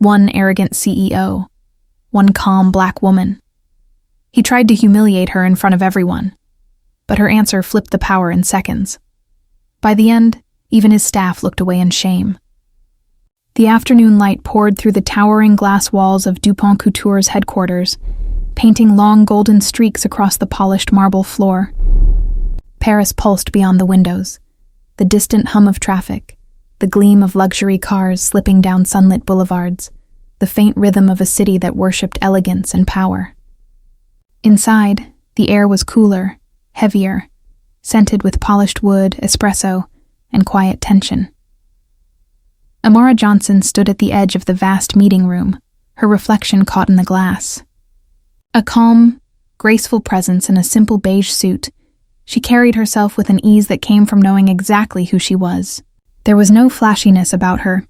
one arrogant CEO, one calm black woman. He tried to humiliate her in front of everyone, but her answer flipped the power in seconds. By the end, even his staff looked away in shame. The afternoon light poured through the towering glass walls of Dupont Couture's headquarters, painting long golden streaks across the polished marble floor. Paris pulsed beyond the windows, the distant hum of traffic, the gleam of luxury cars slipping down sunlit boulevards, the faint rhythm of a city that worshipped elegance and power. Inside, the air was cooler, heavier, scented with polished wood, espresso, and quiet tension. Amara Johnson stood at the edge of the vast meeting room, her reflection caught in the glass. A calm, graceful presence in a simple beige suit, she carried herself with an ease that came from knowing exactly who she was. There was no flashiness about her,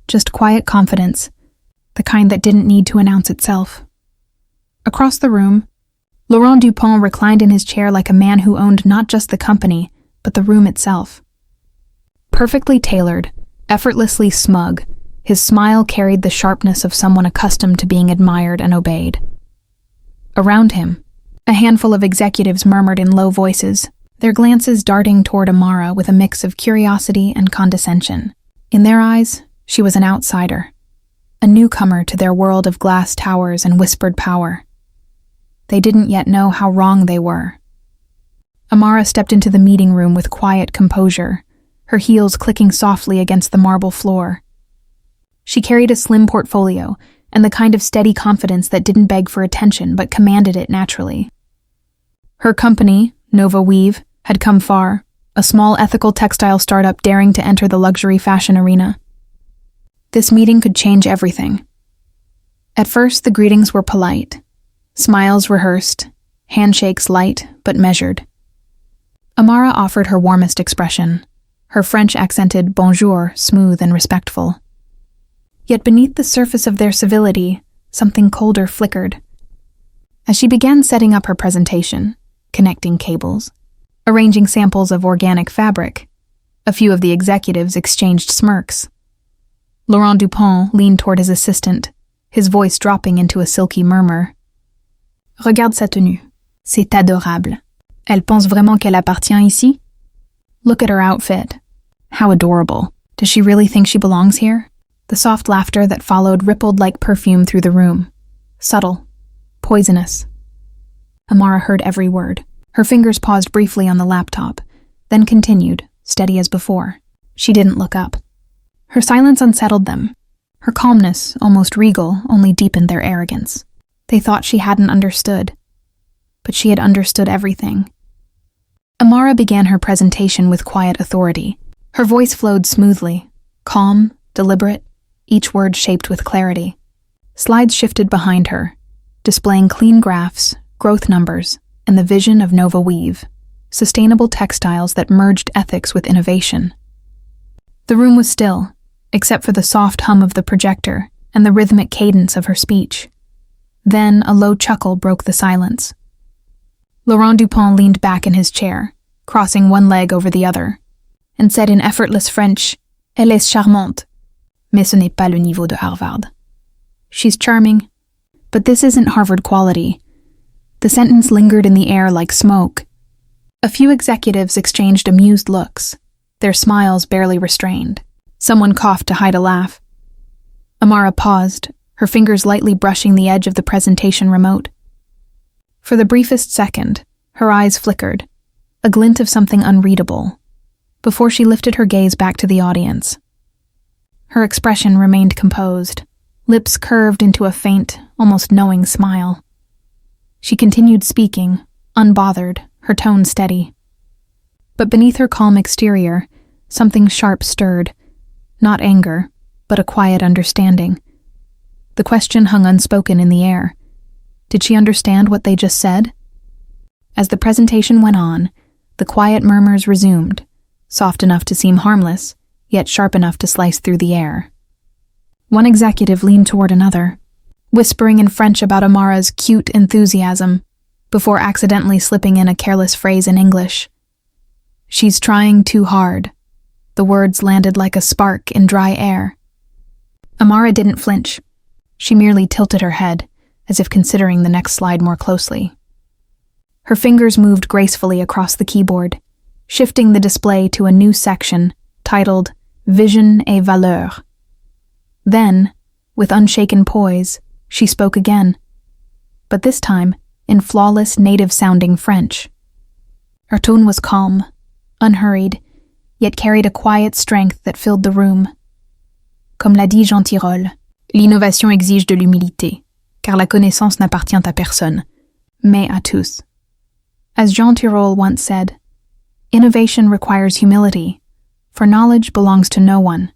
just quiet confidence, the kind that didn't need to announce itself. Across the room, Laurent Dupont reclined in his chair like a man who owned not just the company, but the room itself. Perfectly tailored, effortlessly smug, his smile carried the sharpness of someone accustomed to being admired and obeyed. Around him, a handful of executives murmured in low voices, their glances darting toward Amara with a mix of curiosity and condescension. In their eyes, she was an outsider, a newcomer to their world of glass towers and whispered power. They didn't yet know how wrong they were. Amara stepped into the meeting room with quiet composure, her heels clicking softly against the marble floor. She carried a slim portfolio and the kind of steady confidence that didn't beg for attention but commanded it naturally. Her company, Nova Weave, had come far, a small ethical textile startup daring to enter the luxury fashion arena. This meeting could change everything. At first, the greetings were polite, smiles rehearsed, handshakes light but measured. Amara offered her warmest expression, her French-accented bonjour smooth and respectful. Yet beneath the surface of their civility, something colder flickered. As she began setting up her presentation, connecting cables, arranging samples of organic fabric, a few of the executives exchanged smirks. Laurent Dupont leaned toward his assistant, his voice dropping into a silky murmur. Regarde sa tenue. C'est adorable. Elle pense vraiment qu'elle appartient ici? Look at her outfit. How adorable. Does she really think she belongs here? The soft laughter that followed rippled like perfume through the room. Subtle. Poisonous. Amara heard every word. Her fingers paused briefly on the laptop, then continued, steady as before. She didn't look up. Her silence unsettled them. Her calmness, almost regal, only deepened their arrogance. They thought she hadn't understood. But she had understood everything. Amara began her presentation with quiet authority. Her voice flowed smoothly, calm, deliberate, each word shaped with clarity. Slides shifted behind her, displaying clean graphs, growth numbers, and the vision of Nova Weave, sustainable textiles that merged ethics with innovation. The room was still, except for the soft hum of the projector and the rhythmic cadence of her speech. Then a low chuckle broke the silence. Laurent Dupont leaned back in his chair, crossing one leg over the other, and said in effortless French, Elle est charmante, mais ce n'est pas le niveau de Harvard. She's charming, but this isn't Harvard quality. The sentence lingered in the air like smoke. A few executives exchanged amused looks, their smiles barely restrained. Someone coughed to hide a laugh. Amara paused, her fingers lightly brushing the edge of the presentation remote. For the briefest second, her eyes flickered, a glint of something unreadable, before she lifted her gaze back to the audience. Her expression remained composed, lips curved into a faint, almost knowing smile. She continued speaking, unbothered, her tone steady. But beneath her calm exterior, something sharp stirred, not anger, but a quiet understanding. The question hung unspoken in the air. Did she understand what they just said? As the presentation went on, the quiet murmurs resumed, soft enough to seem harmless, yet sharp enough to slice through the air. One executive leaned toward another, whispering in French about Amara's cute enthusiasm, before accidentally slipping in a careless phrase in English. She's trying too hard. The words landed like a spark in dry air. Amara didn't flinch, She merely tilted her head, as if considering the next slide more closely. Her fingers moved gracefully across the keyboard, shifting the display to a new section titled Vision et Valeur. Then, with unshaken poise, she spoke again, but this time in flawless native-sounding French. Her tone was calm, unhurried, yet carried a quiet strength that filled the room. Comme l'a dit Jean Tirole, l'innovation exige de l'humilité, car la connaissance n'appartient à personne, mais à tous. As Jean Tirole once said, innovation requires humility, for knowledge belongs to no one,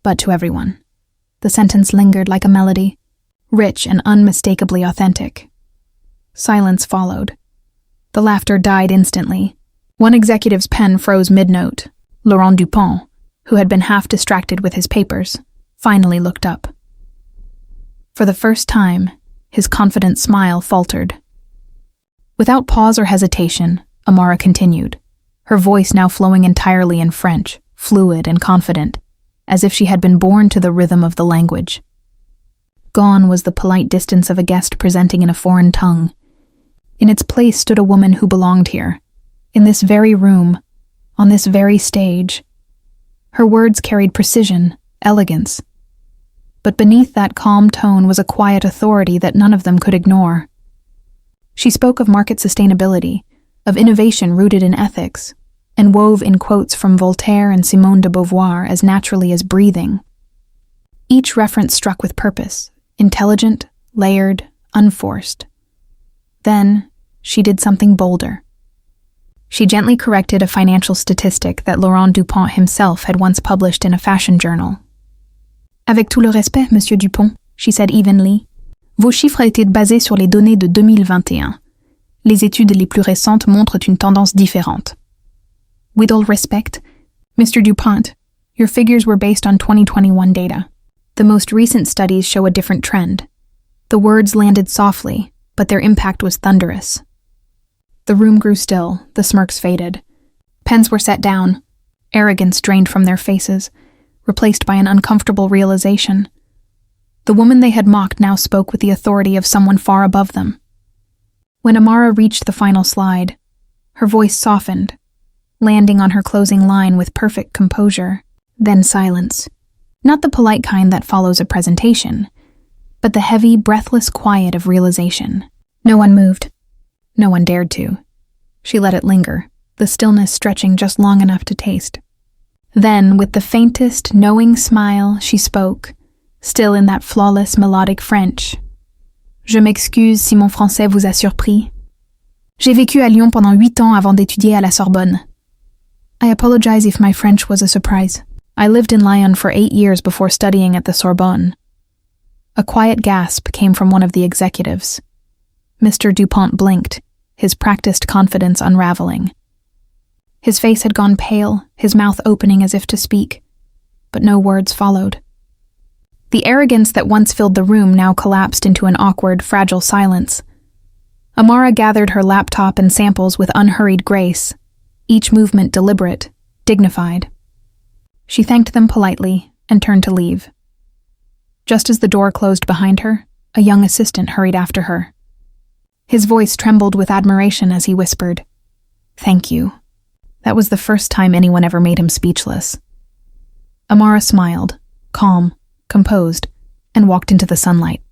but to everyone. The sentence lingered like a melody, rich and unmistakably authentic. Silence followed. The laughter died instantly. One executive's pen froze mid-note. Laurent Dupont, who had been half distracted with his papers, finally looked up. For the first time, his confident smile faltered. Without pause or hesitation, Amara continued, her voice now flowing entirely in French, fluid and confident, as if she had been born to the rhythm of the language. Gone was the polite distance of a guest presenting in a foreign tongue. In its place stood a woman who belonged here, in this very room, on this very stage. Her words carried precision, elegance. But beneath that calm tone was a quiet authority that none of them could ignore. She spoke of market sustainability, of innovation rooted in ethics, and wove in quotes from Voltaire and Simone de Beauvoir as naturally as breathing. Each reference struck with purpose, intelligent, layered, unforced. Then, she did something bolder. She gently corrected a financial statistic that Laurent Dupont himself had once published in a fashion journal. Avec tout le respect, Monsieur Dupont, she said evenly, vos chiffres étaient basés sur les données de 2021. Les études les plus récentes montrent une tendance différente. With all respect, Mr. Dupont, your figures were based on 2021 data. The most recent studies show a different trend. The words landed softly, but their impact was thunderous. The room grew still, the smirks faded. Pens were set down, arrogance drained from their faces, replaced by an uncomfortable realization. The woman they had mocked now spoke with the authority of someone far above them. When Amara reached the final slide, her voice softened, landing on her closing line with perfect composure, then silence. Not the polite kind that follows a presentation, but the heavy, breathless quiet of realization. No one moved. No one dared to. She let it linger, the stillness stretching just long enough to taste. Then, with the faintest, knowing smile, she spoke, still in that flawless, melodic French. Je m'excuse si mon français vous a surpris. J'ai vécu à Lyon pendant 8 ans avant d'étudier à la Sorbonne. I apologize if my French was a surprise. I lived in Lyon for 8 years before studying at the Sorbonne. A quiet gasp came from one of the executives. Mr. Dupont blinked, his practiced confidence unraveling. His face had gone pale, his mouth opening as if to speak, but no words followed. The arrogance that once filled the room now collapsed into an awkward, fragile silence. Amara gathered her laptop and samples with unhurried grace, each movement deliberate, dignified. She thanked them politely and turned to leave. Just as the door closed behind her, a young assistant hurried after her. His voice trembled with admiration as he whispered, "Thank you." That was the first time anyone ever made him speechless. Amara smiled, calm, composed, and walked into the sunlight.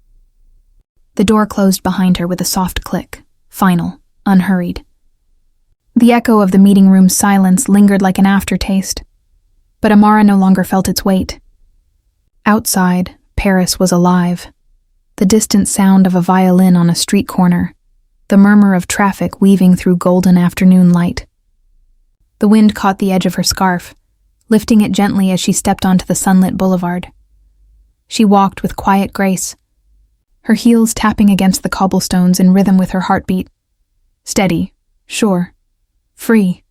The door closed behind her with a soft click, final, unhurried. The echo of the meeting room's silence lingered like an aftertaste, but Amara no longer felt its weight. Outside, Paris was alive. The distant sound of a violin on a street corner, the murmur of traffic weaving through golden afternoon light. The wind caught the edge of her scarf, lifting it gently as she stepped onto the sunlit boulevard. She walked with quiet grace, her heels tapping against the cobblestones in rhythm with her heartbeat. Steady, sure, free.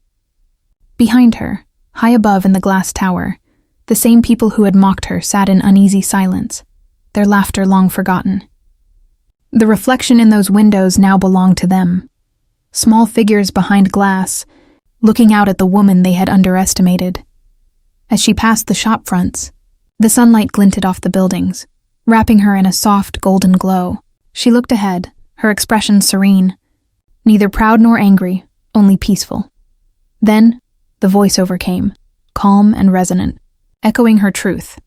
Behind her, high above in the glass tower, the same people who had mocked her sat in uneasy silence, their laughter long forgotten. The reflection in those windows now belonged to them. Small figures behind glass, looking out at the woman they had underestimated. As she passed the shop fronts, the sunlight glinted off the buildings, wrapping her in a soft golden glow. She looked ahead, her expression serene, neither proud nor angry, only peaceful. Then, the voiceover came, calm and resonant, echoing her truth.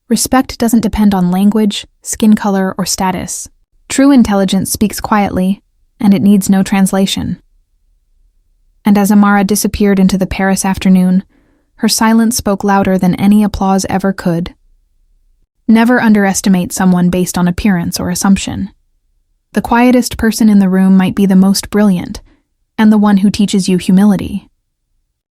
Respect doesn't depend on language, skin color, or status. True intelligence speaks quietly, and it needs no translation. And as Amara disappeared into the Paris afternoon, her silence spoke louder than any applause ever could. Never underestimate someone based on appearance or assumption. The quietest person in the room might be the most brilliant, and the one who teaches you humility.